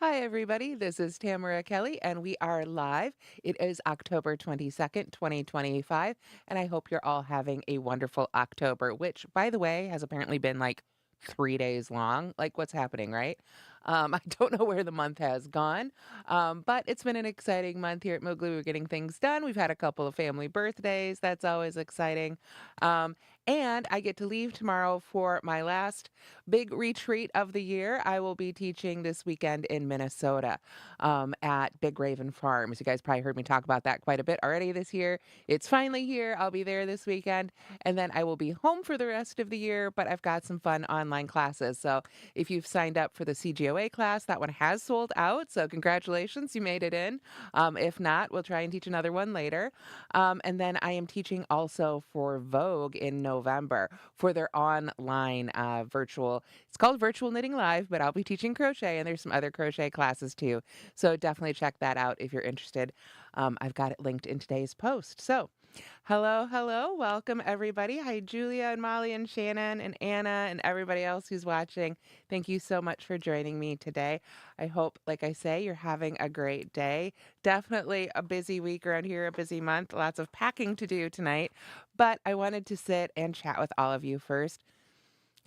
Hi, everybody. This is Tamara Kelly, and we are live. It is October 22nd, 2025, and I hope you're all having a wonderful October, which, by the way, has apparently been like 3 days long. Like, what's happening, right? I don't know where the month has gone, but it's been an exciting month here at Moogly. We're getting things done. We've had a couple of family birthdays. That's always exciting. Um, and I get to leave tomorrow for my last big retreat of the year. I will be teaching this weekend in Minnesota at Big Raven Farms. You guys probably heard me talk about that quite a bit already this year. It's finally here. I'll be there this weekend. And then I will be home for the rest of the year, but I've got some fun online classes. So if you've signed up for the CGOA class, that one has sold out. So congratulations, you made it in. If not, we'll try and teach another one later. And then I am teaching also for Vogue in November for their online virtual. It's called Virtual Knitting Live, but I'll be teaching crochet, and there's some other crochet classes too. So definitely check that out if you're interested. I've got it linked in today's post. So hello, hello. Welcome, everybody. Hi, Julia and Molly and Shannon and Anna and everybody else who's watching. Thank you so much for joining me today. I hope, like I say, you're having a great day. Definitely a busy week around here, a busy month. Lots of packing to do tonight. But I wanted to sit and chat with all of you first.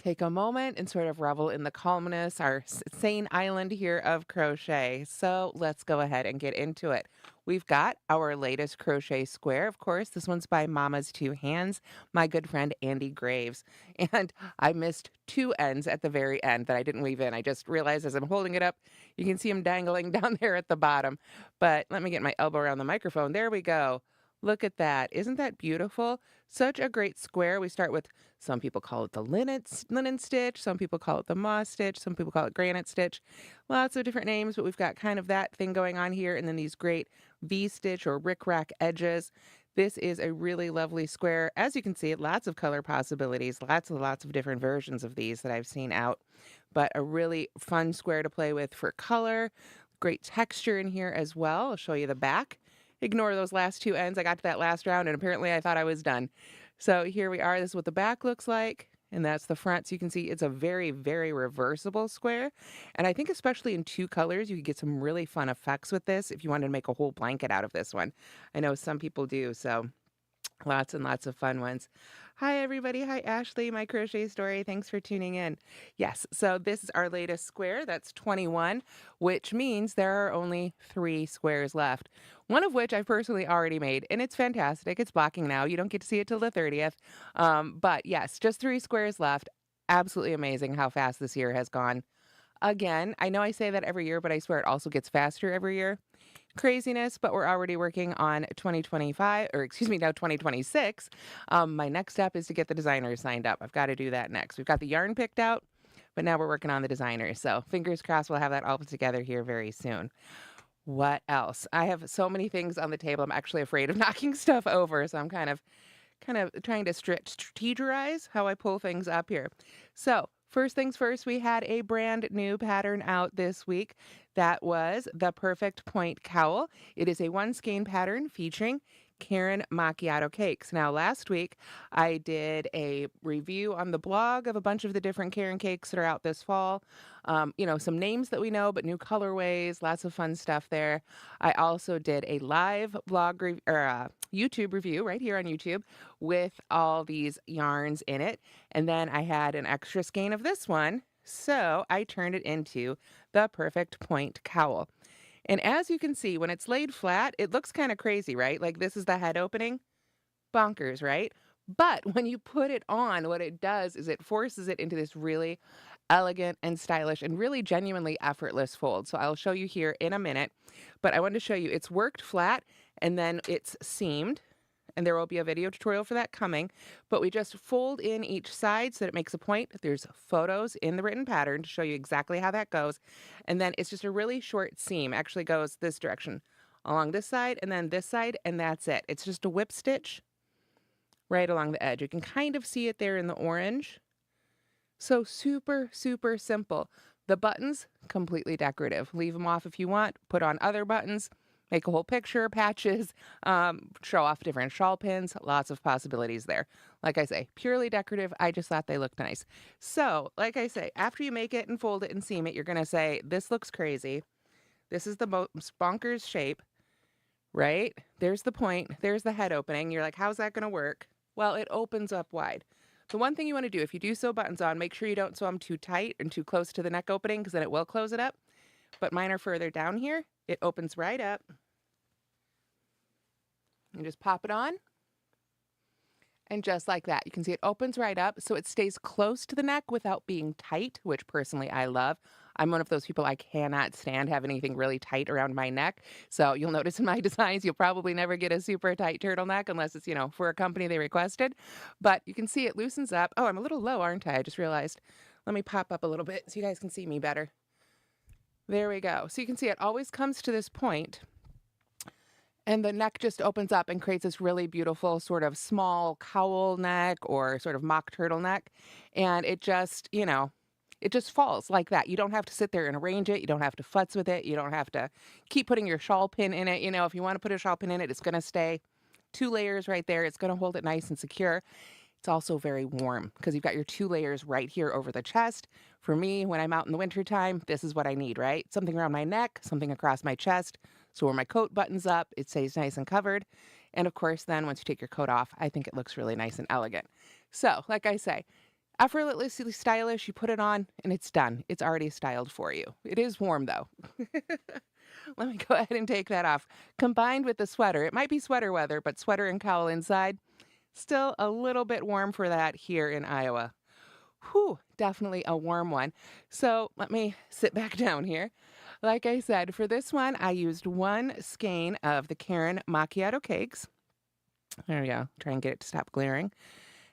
Take a moment and sort of revel in the calmness, our sane island here of crochet. So let's go ahead and get into it. We've got our latest crochet square. Of course, this one's by Mama's Two Hands, my good friend Andy Graves. And I missed two ends at the very end that I didn't weave in. I just realized as I'm holding it up, you can see them dangling down there at the bottom. But let me get my elbow around the microphone. There we go. Look at that. Isn't that beautiful? Such a great square. We start with, some people call it the linen stitch. Some people call it the moss stitch. Some people call it granite stitch. Lots of different names, but we've got kind of that thing going on here. And then these great V-stitch or rickrack edges. This is a really lovely square. As you can see, lots of color possibilities, lots of different versions of these that I've seen out. But a really fun square to play with for color. Great texture in here as well. I'll show you the back. Ignore those last two ends. I got to that last round and apparently I thought I was done. So here we are. This is what the back looks like. And that's the front. So you can see it's a very, very reversible square. And I think especially in two colors, you could get some really fun effects with this if you wanted to make a whole blanket out of this one. I know some people do. So lots and lots of fun ones. Hi, everybody. Hi, Ashley, my crochet story. Thanks for tuning in. Yes, so this is our latest square. That's 21, which means there are only 3 squares left. One of which I've personally already made, and it's fantastic. It's blocking now. You don't get to see it till the 30th. But yes, just 3 squares left. Absolutely amazing how fast this year has gone. Again, I know I say that every year, but I swear it also gets faster every year. Craziness, but we're already working on 2025, or excuse me, now 2026. My next step is to get the designers signed up. I've got to do that next. We've got the yarn picked out, but now we're working on the designers. So fingers crossed we'll have that all put together here very soon. What else? I have so many things on the table. I'm actually afraid of knocking stuff over, so I'm kind of trying to strategize how I pull things up here. So first things first, we had a brand new pattern out this week. That was the Perfect Point Cowl. It is a one skein pattern featuring Karen Macchiato cakes. Now, last week I did a review on the blog of a bunch of the different Karen cakes that are out this fall. Some names that we know, but new colorways, lots of fun stuff there. I also did a live YouTube review right here on YouTube with all these yarns in it. And then I had an extra skein of this one. So I turned it into the Perfect Point Cowl. And as you can see, when it's laid flat, it looks kind of crazy, right? Like this is the head opening. Bonkers, right? But when you put it on, what it does is it forces it into this really elegant and stylish and really genuinely effortless fold. So I'll show you here in a minute, but I wanted to show you it's worked flat and then it's seamed. And there will be a video tutorial for that coming, but we just fold in each side so that it makes a point. There's photos in the written pattern to show you exactly how that goes. And then it's just a really short seam, actually goes this direction along this side and then this side, and that's it. It's just a whip stitch right along the edge. You can kind of see it there in the orange. So super, super simple. The buttons, completely decorative. Leave them off if you want, put on other buttons. Make a whole picture, patches, show off different shawl pins, lots of possibilities there. Like I say, purely decorative. I just thought they looked nice. So, like I say, after you make it and fold it and seam it, you're going to say, this looks crazy. This is the most bonkers shape, right? There's the point. There's the head opening. You're like, how's that going to work? Well, it opens up wide. The one thing you want to do, if you do sew buttons on, make sure you don't sew them too tight and too close to the neck opening because then it will close it up. But mine are further down here. It opens right up. You just pop it on. And just like that, you can see it opens right up so it stays close to the neck without being tight, which personally I love. I'm one of those people I cannot stand have anything really tight around my neck. So you'll notice in my designs, you'll probably never get a super tight turtleneck unless it's, for a company they requested. But you can see it loosens up. Oh, I'm a little low, aren't I? I just realized. Let me pop up a little bit so you guys can see me better. There we go. So you can see it always comes to this point. And the neck just opens up and creates this really beautiful sort of small cowl neck or sort of mock turtleneck. And it just, it just falls like that. You don't have to sit there and arrange it. You don't have to futz with it. You don't have to keep putting your shawl pin in it. If you want to put a shawl pin in it, it's going to stay 2 layers right there. It's going to hold it nice and secure. It's also very warm because you've got your 2 layers right here over the chest. For me, when I'm out in the wintertime, this is what I need, right? Something around my neck, something across my chest. So where my coat buttons up, it stays nice and covered. And of course, then once you take your coat off, I think it looks really nice and elegant. So, like I say, effortlessly stylish, you put it on and it's done. It's already styled for you. It is warm though. Let me go ahead and take that off. Combined with the sweater, it might be sweater weather, but sweater and cowl inside, still a little bit warm for that here in Iowa. Whew, definitely a warm one. So let me sit back down here. Like I said, for this one, I used 1 skein of the Karen macchiato cakes. There we go. Try and get it to stop glaring.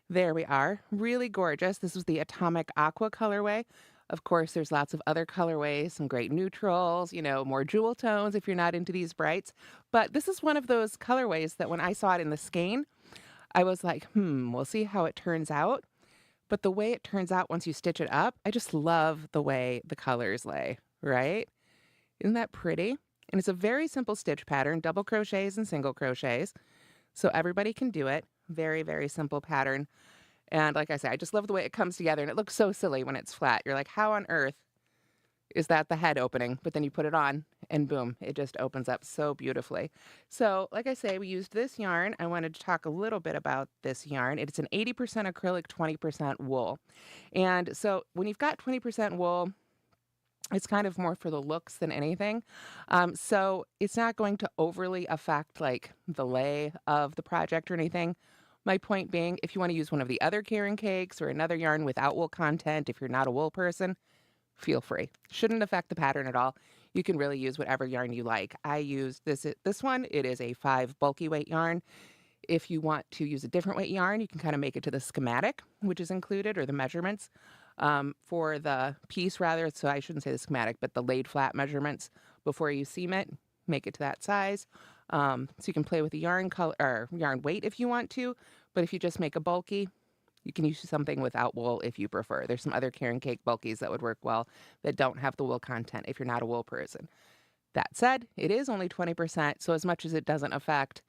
There we are. Really gorgeous. This was the Atomic Aqua colorway. Of course, there's lots of other colorways, some great neutrals, more jewel tones if you're not into these brights. But this is one of those colorways that when I saw it in the skein, I was like, we'll see how it turns out. But the way it turns out once you stitch it up, I just love the way the colors lay, right? Isn't that pretty? And it's a very simple stitch pattern, double crochets and single crochets. So everybody can do it. Very, very simple pattern. And like I said, I just love the way it comes together. And it looks so silly when it's flat. You're like, how on earth is that the head opening? But then you put it on and boom, it just opens up so beautifully. So like I say, we used this yarn. I wanted to talk a little bit about this yarn. It's an 80% acrylic, 20% wool. And so when you've got 20% wool, it's kind of more for the looks than anything. So it's not going to overly affect like the lay of the project or anything. My point being, if you want to use one of the other Karen cakes or another yarn without wool content, if you're not a wool person, feel free. Shouldn't affect the pattern at all. You can really use whatever yarn you like. I used this one. It is a 5 bulky weight yarn. If you want to use a different weight yarn, you can kind of make it to the schematic, which is included, or the measurements for the piece rather. So I shouldn't say the schematic, but the laid flat measurements before you seam it, make it to that size. So you can play with the yarn color or yarn weight if you want to, but if you just make a bulky, you can use something without wool if you prefer. There's some other Karen cake bulkies that would work well that don't have the wool content if you're not a wool person. That said, it is only 20%, so as much as it doesn't affect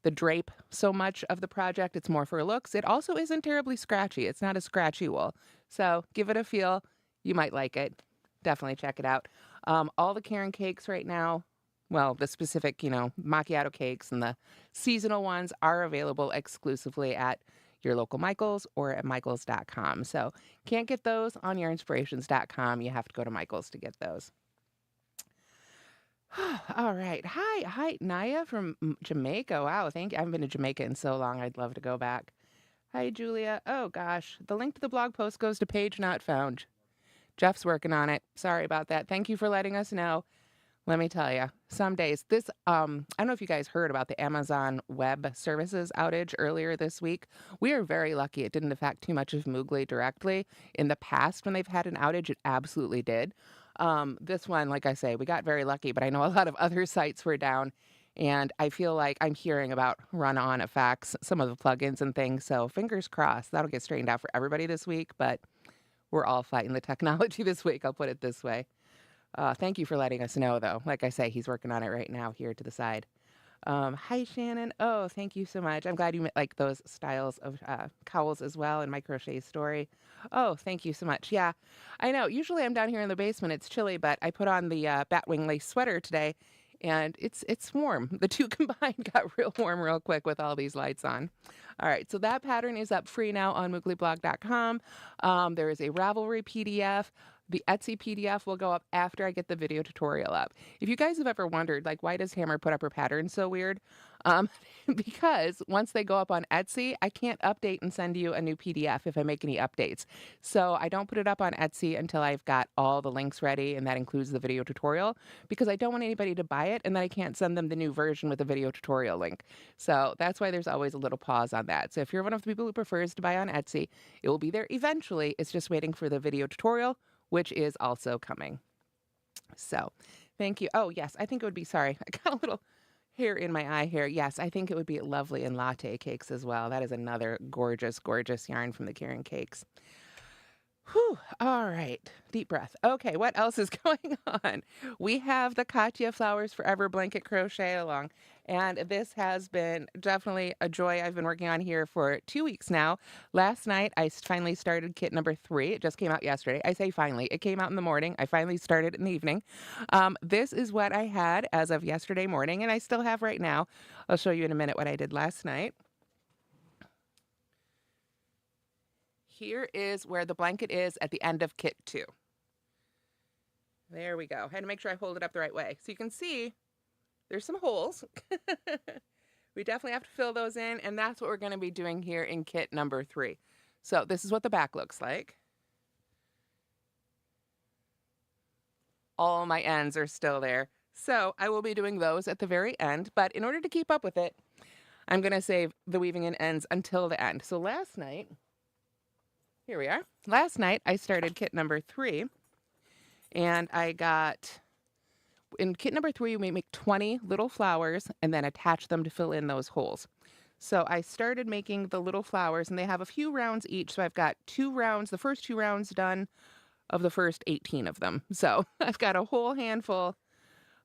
the drape so much of the project, it's more for looks. It also isn't terribly scratchy. It's not a scratchy wool. So give it a feel. You might like it. Definitely check it out. All the Karen cakes right now, well, the specific, macchiato cakes and the seasonal ones are available exclusively at your local Michaels or at michaels.com. So can't get those on yourinspirations.com. You have to go to Michaels to get those. All right. Hi, Naya from Jamaica. Wow, thank you. I haven't been to Jamaica in so long. I'd love to go back. Hi, Julia. Oh, gosh. The link to the blog post goes to page not found. Jeff's working on it. Sorry about that. Thank you for letting us know. Let me tell you, some days I don't know if you guys heard about the Amazon Web Services outage earlier this week. We are very lucky it didn't affect too much of Moogly directly. In the past, when they've had an outage, it absolutely did. This one, like I say, we got very lucky, but I know a lot of other sites were down, and I feel like I'm hearing about run-on effects, some of the plugins and things. So fingers crossed, that'll get straightened out for everybody this week, but we're all fighting the technology this week. I'll put it this way. Thank you for letting us know, though. Like I say, he's working on it right now here to the side. Hi, Shannon. Oh, thank you so much. I'm glad you like those styles of cowls as well in my crochet story. Oh, thank you so much. Yeah, I know. Usually I'm down here in the basement. It's chilly, but I put on the batwing lace sweater today, and it's warm. The two combined got real warm real quick with all these lights on. All right, so that pattern is up free now on mooglyblog.com. There is a Ravelry PDF. The Etsy PDF will go up after I get the video tutorial up. If you guys have ever wondered, like, why does Hammer put up her patterns so weird? Um, because once they go up on Etsy, I can't update and send you a new PDF if I make any updates. So I don't put it up on Etsy until I've got all the links ready, and that includes the video tutorial, because I don't want anybody to buy it and then I can't send them the new version with the video tutorial link. So that's why there's always a little pause on that. So if you're one of the people who prefers to buy on Etsy, it will be there eventually. It's just waiting for the video tutorial, which is also coming. So thank you. Oh, yes, I think it would be, sorry, I got a little hair in my eye here. Yes, I think it would be lovely in latte cakes as well. That is another gorgeous, gorgeous yarn from the Karen Cakes. Whew. All right. Deep breath. Okay, what else is going on? We have the Katya Flowers Forever blanket crochet along, and this has been definitely a joy. I've been working on here for 2 weeks now. Last night, I finally started kit number 3. It just came out yesterday. I say finally. It came out in the morning. I finally started in the evening. This is what I had as of yesterday morning, and I still have right now. I'll show you in a minute what I did last night. Here is where the blanket is at the end of kit 2. There we go. I had to make sure I hold it up the right way. So you can see there's some holes. We definitely have to fill those in, and that's what we're going to be doing here in kit number 3. So this is what the back looks like. All my ends are still there. So I will be doing those at the very end, but in order to keep up with it, I'm going to save the weaving in ends until the end. So last night, here we are. Last night, I started kit number 3, and I got, in kit number 3, we make 20 little flowers and then attach them to fill in those holes. So I started making the little flowers, and they have a few rounds each. So I've got 2 rounds, the first 2 rounds done of the first 18 of them. So I've got a whole handful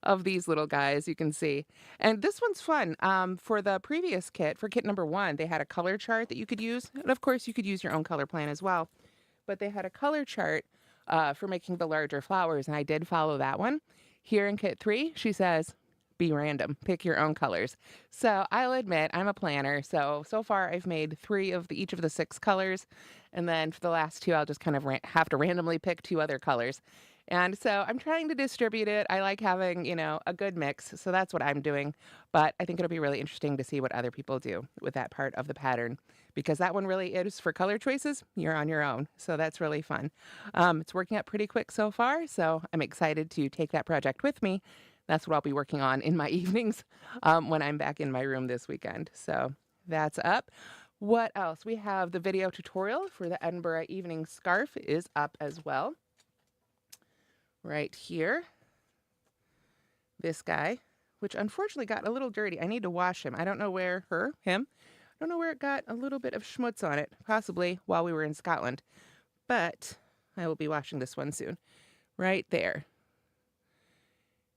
of these little guys, you can see. And this one's fun. For the previous kit, for kit number 1, they had a color chart that you could use. And of course, you could use your own color plan as well. But they had a color chart for making the larger flowers, and I did follow that one. Here in kit 3, she says, be random, pick your own colors. So I'll admit, I'm a planner. So far I've made 3 of each of the 6 colors. And then for the last 2, I'll just kind of have to randomly pick 2 other colors. And so I'm trying to distribute it. I like having, a good mix. So that's what I'm doing. But I think it'll be really interesting to see what other people do with that part of the pattern, because that one really is for color choices. You're on your own. So that's really fun. It's working out pretty quick so far. So I'm excited to take that project with me. That's what I'll be working on in my evenings when I'm back in my room this weekend. So that's up. What else? We have the video tutorial for the Edinburgh Evening Scarf is up as well. Right here. This guy, which unfortunately got a little dirty. I need to wash him. I don't know where him. I don't know where it got a little bit of schmutz on it, possibly while we were in Scotland. But I will be washing this one soon. Right there.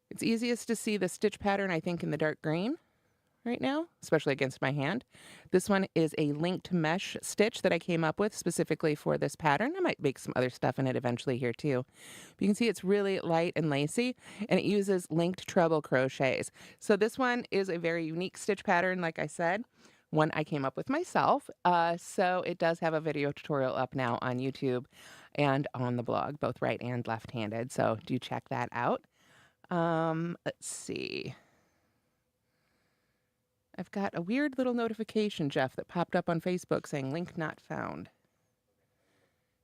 It's easiest to see the stitch pattern, I think, in the dark green right now, especially against my hand. This one is a linked mesh stitch that I came up with specifically for this pattern. I might make some other stuff in it eventually here too. But you can see it's really light and lacy, and it uses linked treble crochets. So this one is a very unique stitch pattern, like I said, one I came up with myself. So it does have a video tutorial up now on YouTube and on the blog, both right and left-handed. So do check that out. Let's see. I've got a weird little notification, Jeff, that popped up on Facebook saying link not found.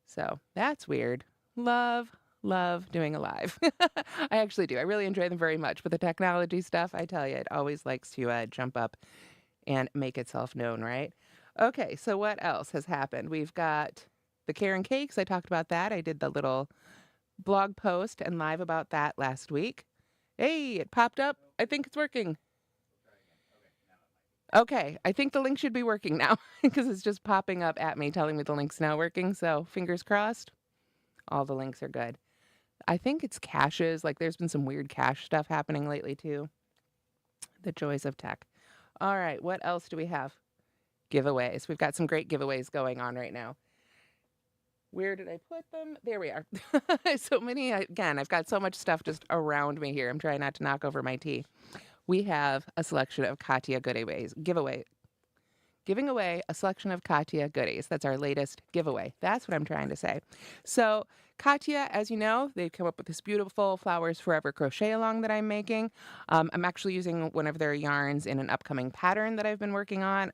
So that's weird. Love doing a live. I actually do. I really enjoy them very much. But the technology stuff, I tell you, it always likes to jump up and make itself known, right? Okay, so what else has happened? We've got the Karen Cakes. I talked about that. I did the little blog post and live about that last week. Hey, it popped up. I think it's working. Okay, I think the link should be working now because it's just popping up at me telling me the link's now working. So fingers crossed. All the links are good. I think it's caches. Like there's been some weird cache stuff happening lately too. The joys of tech. All right, what else do we have? Giveaways. We've got some great giveaways going on right now. Where did I put them? There we are. So many, again, I've got so much stuff just around me here. I'm trying not to knock over my tea. We have a selection of Katya giving away a selection of Katya goodies. That's our latest giveaway. That's what I'm trying to say. So Katya, as you know, they've come up with this beautiful Flowers Forever crochet along that I'm making. I'm actually using one of their yarns in an upcoming pattern that I've been working on.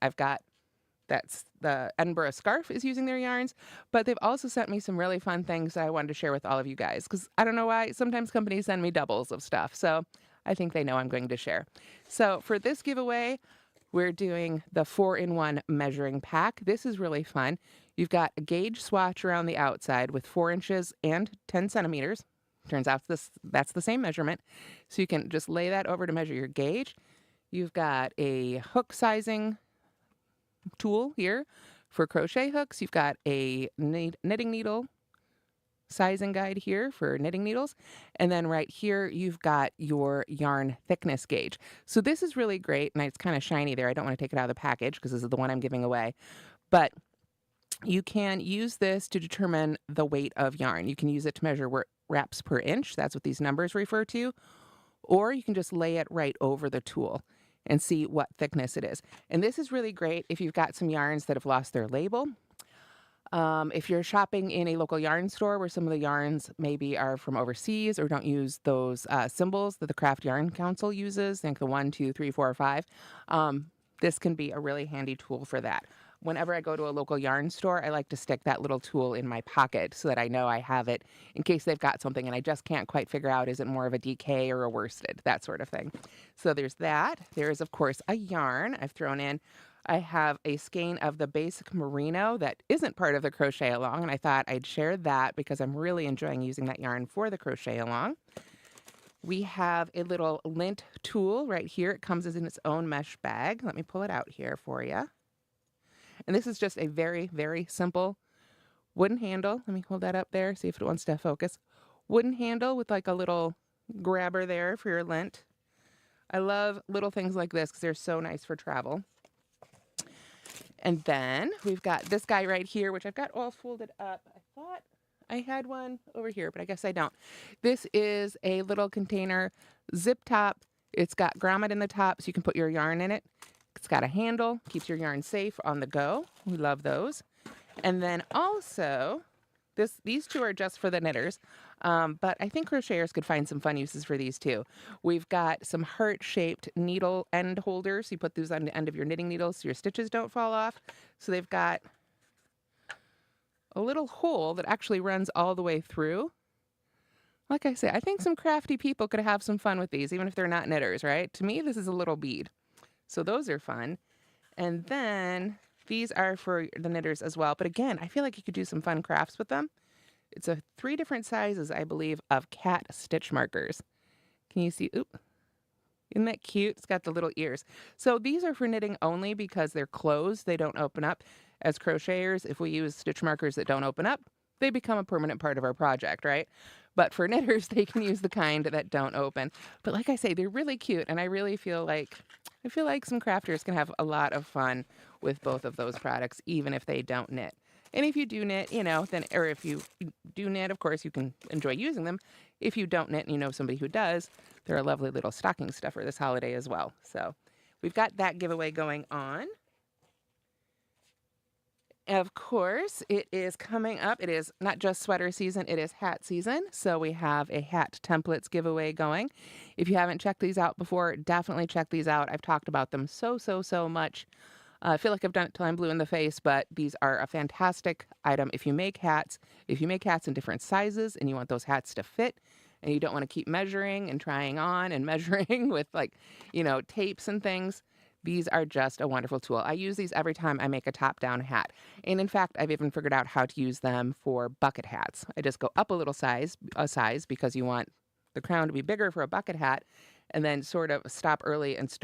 That's the Edinburgh scarf is using their yarns, but they've also sent me some really fun things that I wanted to share with all of you guys, because I don't know why sometimes companies send me doubles of stuff. So I think they know I'm going to share. So for this giveaway, we're doing the 4-in-1 measuring pack. This is really fun. You've got a gauge swatch around the outside with 4 inches and 10 centimeters. Turns out that's the same measurement. So you can just lay that over to measure your gauge. You've got a hook sizing tool here for crochet hooks. You've got a knitting needle sizing guide here for knitting needles. And then right here, you've got your yarn thickness gauge. So this is really great. And it's kind of shiny there. I don't want to take it out of the package because this is the one I'm giving away. But you can use this to determine the weight of yarn. You can use it to measure wraps per inch. That's what these numbers refer to. Or you can just lay it right over the tool and see what thickness it is. And this is really great if you've got some yarns that have lost their label. If you're shopping in a local yarn store where some of the yarns maybe are from overseas or don't use those symbols that the Craft Yarn Council uses, think the 1, 2, 3, 4, 5, this can be a really handy tool for that. Whenever I go to a local yarn store, I like to stick that little tool in my pocket so that I know I have it in case they've got something and I just can't quite figure out, is it more of a DK or a worsted, that sort of thing. So there's that. There is, of course, a yarn I've thrown in. I have a skein of the basic merino that isn't part of the crochet along, and I thought I'd share that because I'm really enjoying using that yarn for the crochet along. We have a little lint tool right here. It comes as in its own mesh bag. Let me pull it out here for you. And this is just a very, very simple wooden handle. Let me hold that up there, see if it wants to focus. Wooden handle with like a little grabber there for your lint. I love little things like this because they're so nice for travel. And then we've got this guy right here, which I've got all folded up. I thought I had one over here, but I guess I don't. This is a little container, zip top. It's got grommet in the top, so you can put your yarn in it. It's got a handle, keeps your yarn safe on the go. We love those. And then also, these two are just for the knitters, but I think crocheters could find some fun uses for these too. We've got some heart-shaped needle end holders. You put those on the end of your knitting needles so your stitches don't fall off. So they've got a little hole that actually runs all the way through. Like I say, I think some crafty people could have some fun with these, even if they're not knitters, right? To me, this is a little bead. So those are fun. And then these are for the knitters as well. But again, I feel like you could do some fun crafts with them. It's 3 different sizes, I believe, of cat stitch markers. Can you see? Oop. Isn't that cute? It's got the little ears. So these are for knitting only because they're closed. They don't open up. As crocheters, if we use stitch markers that don't open up, they become a permanent part of our project, right? But for knitters, they can use the kind that don't open. But like I say, they're really cute, and I feel like some crafters can have a lot of fun with both of those products, even if they don't knit. And if you do knit, or if you do knit, of course, you can enjoy using them. If you don't knit and you know somebody who does, they're a lovely little stocking stuffer this holiday as well. So we've got that giveaway going on. Of course, it is coming up. It is not just sweater season, it is hat season. So we have a hat templates giveaway going. If you haven't checked these out before, definitely check these out. I've talked about them so much. I feel like I've done it till I'm blue in the face, but these are a fantastic item. If you make hats in different sizes and you want those hats to fit, and you don't want to keep measuring and trying on and measuring with tapes and things, these are just a wonderful tool. I use these every time I make a top-down hat. And in fact, I've even figured out how to use them for bucket hats. I just go up a size because you want the crown to be bigger for a bucket hat, and then sort of stop early and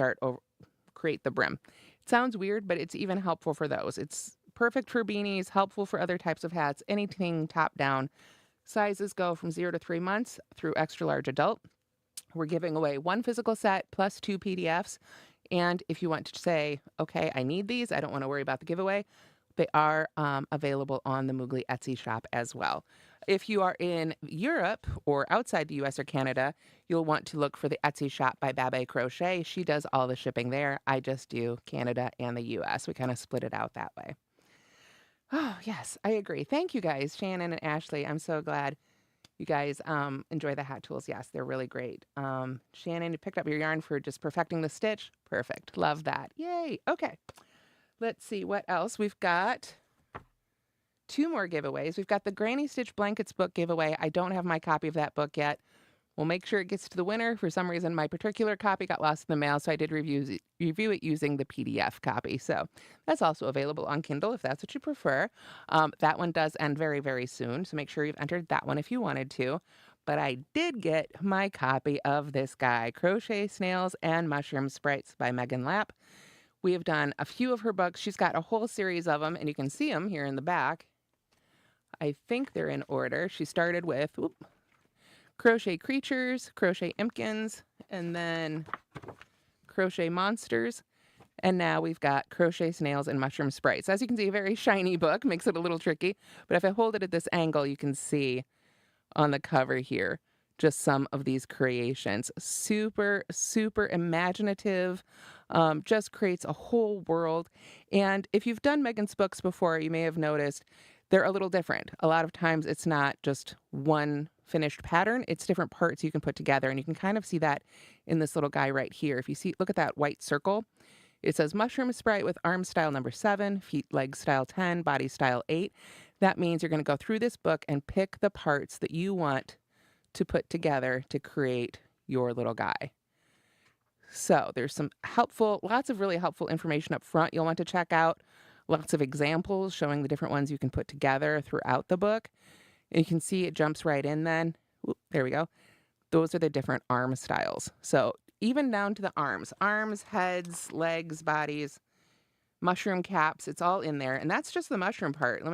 create the brim. It sounds weird, but it's even helpful for those. It's perfect for beanies, helpful for other types of hats, anything top-down. Sizes go from 0 to 3 months through extra large adult. We're giving away one physical set plus 2 PDFs. And if you want to say, okay, I need these, I don't want to worry about the giveaway, they are available on the Moogly Etsy shop as well. If you are in Europe or outside the US or Canada, you'll want to look for the Etsy shop by Babe Crochet. She does all the shipping there. I just do Canada and the US. We kind of split it out that way. Oh, yes, I agree. Thank you guys, Shannon and Ashley. I'm so glad you guys enjoy the hat tools. Yes, they're really great. Shannon, you picked up your yarn for just perfecting the stitch. Perfect. Love that. Yay. Okay. Let's see what else. We've got 2 more giveaways. We've got the Granny Stitch Blankets book giveaway. I don't have my copy of that book yet. We'll make sure it gets to the winner. For some reason, my particular copy got lost in the mail, so I did review it using the PDF copy. So that's also available on Kindle if that's what you prefer. That one does end very, very soon, so make sure you've entered that one if you wanted to. But I did get my copy of this guy, Crochet Snails and Mushroom Sprites by Megan Lapp. We have done a few of her books. She's got a whole series of them, and you can see them here in the back. I think they're in order. She started with Crochet Creatures, Crochet Impkins, and then Crochet Monsters. And now we've got Crochet Snails and Mushroom Sprites. As you can see, a very shiny book, makes it a little tricky. But if I hold it at this angle, you can see on the cover here just some of these creations. Super, super imaginative. Just creates a whole world. And if you've done Megan's books before, you may have noticed they're a little different. A lot of times it's not just one finished pattern, it's different parts you can put together. And you can kind of see that in this little guy right here. If you see, look at that white circle. It says Mushroom Sprite with arm style number 7, feet, leg style 10, body style 8. That means you're going to go through this book and pick the parts that you want to put together to create your little guy. So there's some lots of really helpful information up front you'll want to check out. Lots of examples showing the different ones you can put together throughout the book. And you can see it jumps right in then. Oop, there we go. Those are the different arm styles. So even down to the arms, heads, legs, bodies, mushroom caps, it's all in there. And that's just the mushroom part.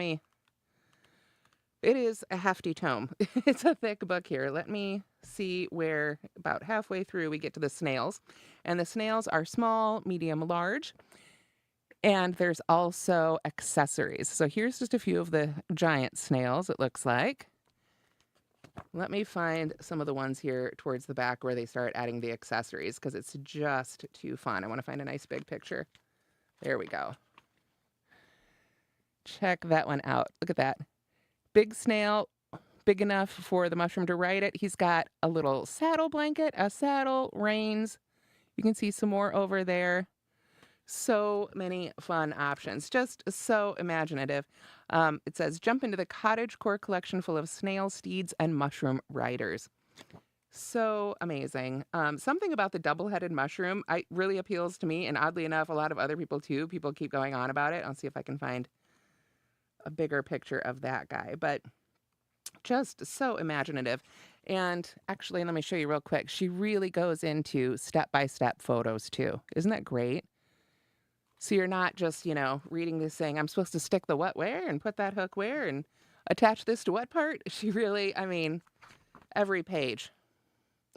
It is a hefty tome. It's a thick book here. Let me see where about halfway through we get to the snails. And the snails are small, medium, large. And there's also accessories. So here's just a few of the giant snails, it looks like. Let me find some of the ones here towards the back where they start adding the accessories because it's just too fun. I want to find a nice big picture. There we go. Check that one out. Look at that. Big snail, big enough for the mushroom to ride it. He's got a little saddle blanket, a saddle, reins. You can see some more over there. So many fun options, just so imaginative. It says, jump into the cottage core collection full of snail steeds and mushroom riders. So amazing. Something about the double-headed mushroom really appeals to me, and oddly enough, a lot of other people too. People keep going on about it. I'll see if I can find a bigger picture of that guy, but just so imaginative. And actually, let me show you real quick. She really goes into step-by-step photos too. Isn't that great? So you're not just, reading this saying, I'm supposed to stick the what where and put that hook where and attach this to what part. She really, every page.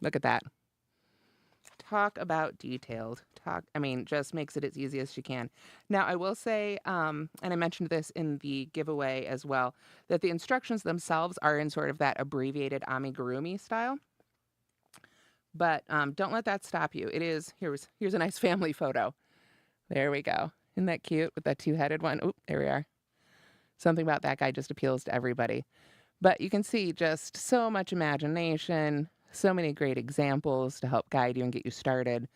Look at that. Talk about detailed. Just makes it as easy as she can. Now, I will say, and I mentioned this in the giveaway as well, that the instructions themselves are in sort of that abbreviated amigurumi style. But don't let that stop you. It is, here's a nice family photo. There we go. Isn't that cute with that two-headed one? Oop, there we are. Something about that guy just appeals to everybody. But you can see just so much imagination, so many great examples to help guide you and get you started,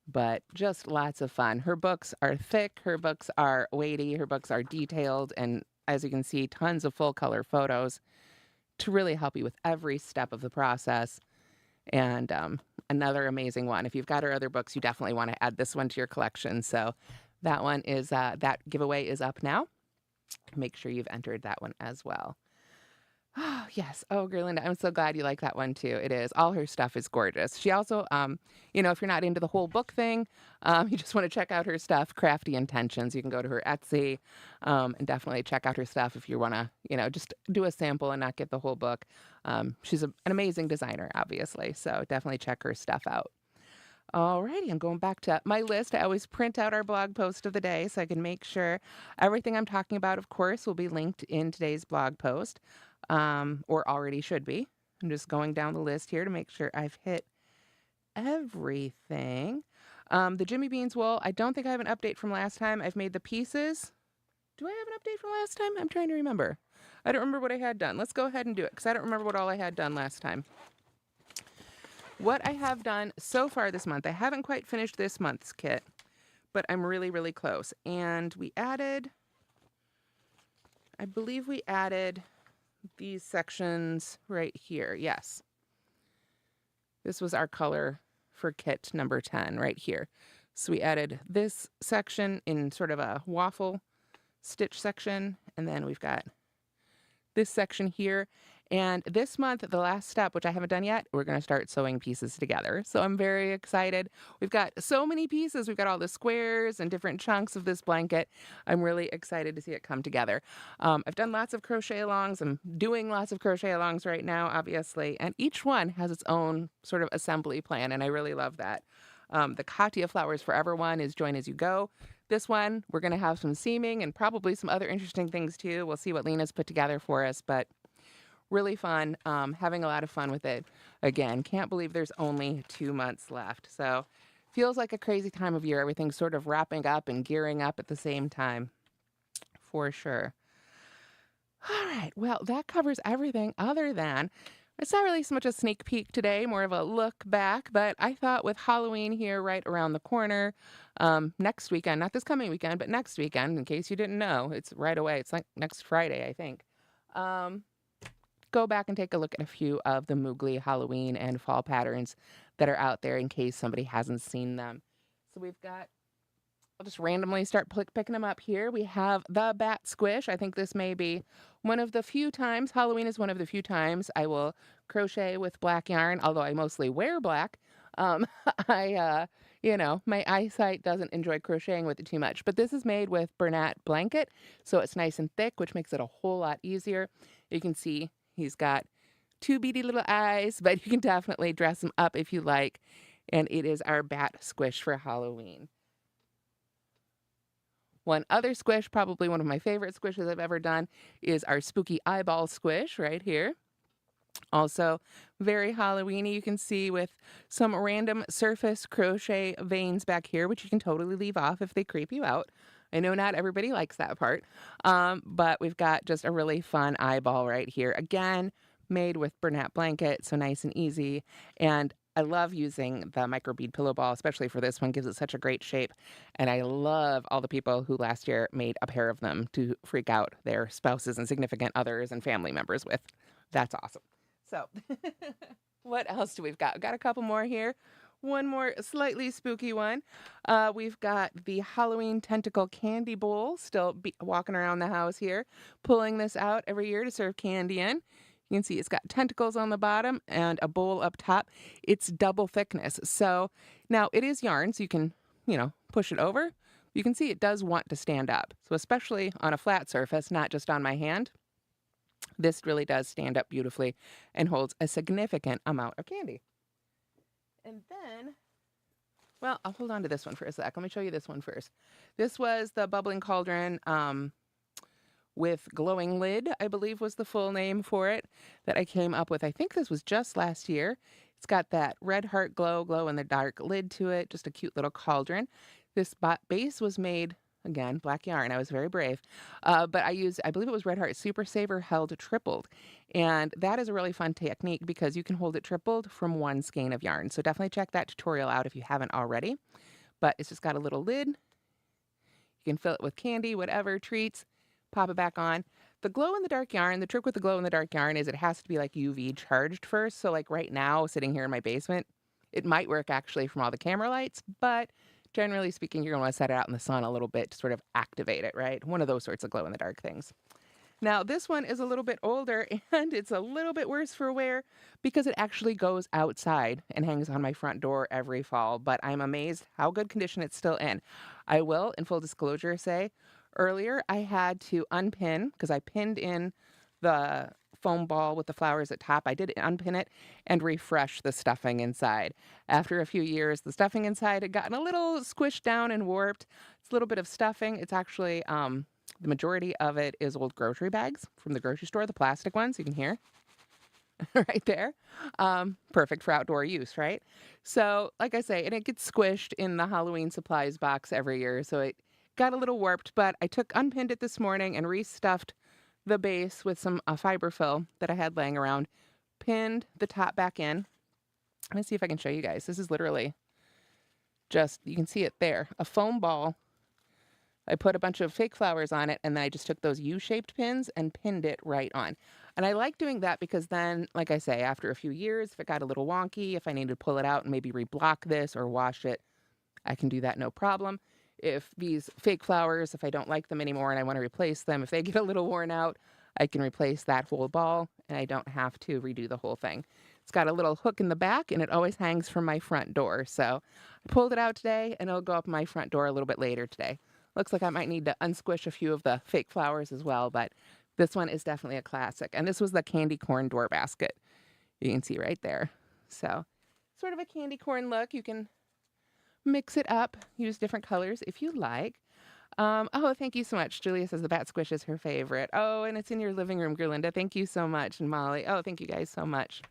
but just lots of fun. Her books are thick, her books are weighty, her books are detailed, and as you can see, tons of full-color photos to really help you with every step of the process. And another amazing one. If you've got her other books, you definitely want to add this one to your collection. So that one is, that giveaway is up now. Make sure you've entered that one as well. Oh, yes. Oh, Gerlinda, I'm so glad you like that one too. It is. All her stuff is gorgeous. She also, if you're not into the whole book thing, you just want to check out her stuff, Crafty Intentions. You can go to her Etsy, and definitely check out her stuff if you want to, just do a sample and not get the whole book. She's an amazing designer, obviously. So definitely check her stuff out. Alrighty, I'm going back to my list. I always print out our blog post of the day so I can make sure everything I'm talking about, of course, will be linked in today's blog post, or already should be. I'm just going down the list here to make sure I've hit everything. The Jimmy Beans wool, I don't think I have an update from last time. I've made the pieces. Do I have an update from last time? I'm trying to remember. I don't remember what I had done. Let's go ahead and do it because I don't remember what all I had done last time. What I have done so far this month, I haven't quite finished this month's kit, but I'm really, really close. And I believe we added these sections right here. Yes. This was our color for kit number 10 right here. So we added this section in sort of a waffle stitch section, and then we've got this section here. And this month, the last step, which I haven't done yet, we're going to start sewing pieces together. So I'm very excited. We've got so many pieces. We've got all the squares and different chunks of this blanket. I'm really excited to see it come together. I've done lots of crochet alongs. I'm doing lots of crochet alongs right now, obviously. And each one has its own sort of assembly plan, and I really love that. The Katia Flowers Forever one is join as you go. This one, we're going to have some seaming and probably some other interesting things too. We'll see what Lena's put together for us, but really fun, having a lot of fun with it. Again, can't believe there's only 2 months left. So feels like a crazy time of year. Everything's sort of wrapping up and gearing up at the same time, for sure. All right, well, that covers everything other than, it's not really so much a sneak peek today, more of a look back, but I thought with Halloween here right around the corner, next weekend, not this coming weekend, but next weekend, in case you didn't know, it's right away. It's like next Friday, I think. Go back and take a look at a few of the Moogly Halloween and fall patterns that are out there in case somebody hasn't seen them. So we've got, I'll just randomly start picking them up here. We have the Bat Squish. I think this may be one of the few times, Halloween is one of the few times I will crochet with black yarn, although I mostly wear black. I, my eyesight doesn't enjoy crocheting with it too much. But this is made with Bernat blanket, so it's nice and thick, which makes it a whole lot easier. You can see he's got 2 beady little eyes, but you can definitely dress him up if you like. And it is our Bat Squish for Halloween. One other squish, probably one of my favorite squishes I've ever done, is our Spooky Eyeball Squish right here. Also very Halloweeny, you can see with some random surface crochet veins back here, which you can totally leave off if they creep you out. I know not everybody likes that part, but we've got just a really fun eyeball right here. Again, made with Bernat blanket, so nice and easy. And I love using the microbead pillow ball, especially for this one, gives it such a great shape. And I love all the people who last year made a pair of them to freak out their spouses and significant others and family members with. That's awesome. So what else do we've got? We've got a couple more here. One more slightly spooky one. We've got the Halloween tentacle candy bowl, still walking around the house here, pulling this out every year to serve candy in. You can see it's got tentacles on the bottom and a bowl up top. It's double thickness. So now it is yarn, so you can, push it over. You can see it does want to stand up. So especially on a flat surface, not just on my hand, this really does stand up beautifully and holds a significant amount of candy. And then, well, I'll hold on to this one for a sec. Let me show you this one first. This was the Bubbling Cauldron with glowing lid, I believe was the full name for it, that I came up with. I think this was just last year. It's got that red heart glow in the dark lid to it, just a cute little cauldron. This base was made, again, black yarn. I was very brave. But I believe it was Red Heart Super Saver held tripled. And that is a really fun technique because you can hold it tripled from one skein of yarn. So definitely check that tutorial out if you haven't already. But it's just got a little lid. You can fill it with candy, whatever, treats, pop it back on. The glow-in-the-dark yarn, the trick with the glow-in-the-dark yarn is it has to be like UV charged first. So like right now, sitting here in my basement, it might work actually from all the camera lights, but generally speaking, you're going to want to set it out in the sun a little bit to sort of activate it, right? One of those sorts of glow-in-the-dark things. Now, this one is a little bit older and it's a little bit worse for wear because it actually goes outside and hangs on my front door every fall. But I'm amazed how good condition it's still in. I will, in full disclosure, say earlier I had to unpin because I pinned in the foam ball with the flowers at top. I did unpin it and refresh the stuffing inside. After a few years, the stuffing inside had gotten a little squished down and warped. It's a little bit of stuffing. It's actually the majority of it is old grocery bags from the grocery store, the plastic ones you can hear right there. Perfect for outdoor use, right? So, like I say, and it gets squished in the Halloween supplies box every year. So it got a little warped, but I unpinned it this morning and restuffed the base with some fiberfill that I had laying around, pinned the top back in. Let me see if I can show you guys. This is literally just, you can see it there, a foam ball. I put a bunch of fake flowers on it, and then I just took those U-shaped pins and pinned it right on. And I like doing that because then, like I say, after a few years, if it got a little wonky, if I need to pull it out and maybe reblock this or wash it, I can do that no problem. If these fake flowers, if I don't like them anymore and I want to replace them, if they get a little worn out, I can replace that whole ball and I don't have to redo the whole thing. It's got a little hook in the back and it always hangs from my front door. So I pulled it out today and it'll go up my front door a little bit later today. Looks like I might need to unsquish a few of the fake flowers as well, but this one is definitely a classic. And this was the candy corn door basket. You can see right there. So sort of a candy corn look. You can mix it up, use different colors if you like. Oh, thank you so much. Julia says the bat squish is her favorite. Oh, and it's in your living room, Gerlinda. Thank you so much. And Molly, oh, thank you guys so much.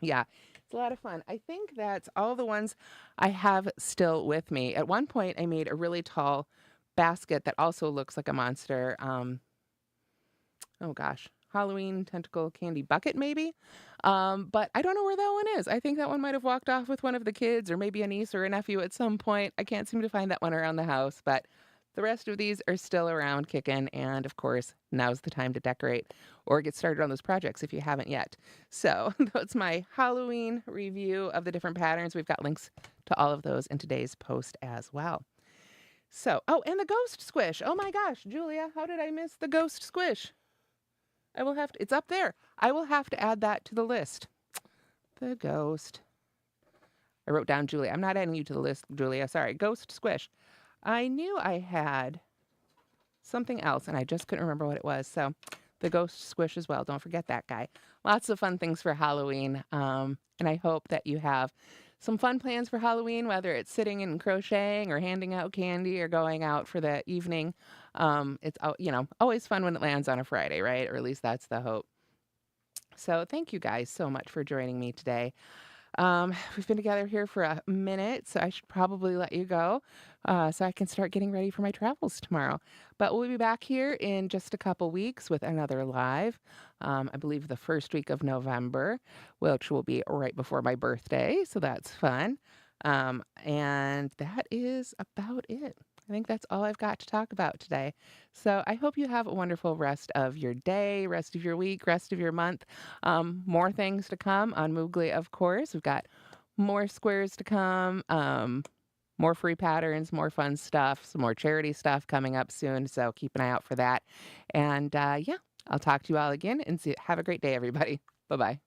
Yeah, it's a lot of fun. I think that's all the ones I have still with me. At one point, I made a really tall basket that also looks like a monster. Oh gosh, Halloween tentacle candy bucket maybe. But I don't know where that one is. I think that one might have walked off with one of the kids or maybe a niece or a nephew at some point. I can't seem to find that one around the house, but the rest of these are still around kicking. And of course, now's the time to decorate or get started on those projects if you haven't yet. So that's my Halloween review of the different patterns. We've got links to all of those in today's post as well. So, oh, and the ghost squish. Oh my gosh, Julia, how did I miss the ghost squish? I will have to, it's up there. I will have to add that to the list. The ghost. I wrote down Julia. I'm not adding you to the list, Julia. Sorry. Ghost squish. I knew I had something else and I just couldn't remember what it was. So the ghost squish as well. Don't forget that guy. Lots of fun things for Halloween. And I hope that you have some fun plans for Halloween, whether it's sitting and crocheting or handing out candy or going out for the evening. It's, always fun when it lands on a Friday, right? Or at least that's the hope. So thank you guys so much for joining me today. We've been together here for a minute, so I should probably let you go so I can start getting ready for my travels tomorrow. But we'll be back here in just a couple weeks with another live. I believe the first week of November, which will be right before my birthday, so that's fun. And that is about it. I think that's all I've got to talk about today. So I hope you have a wonderful rest of your day, rest of your week, rest of your month. More things to come on Moogly, of course. We've got more squares to come, more free patterns, more fun stuff, some more charity stuff coming up soon. So keep an eye out for that. And yeah, I'll talk to you all again and have a great day, everybody. Bye-bye.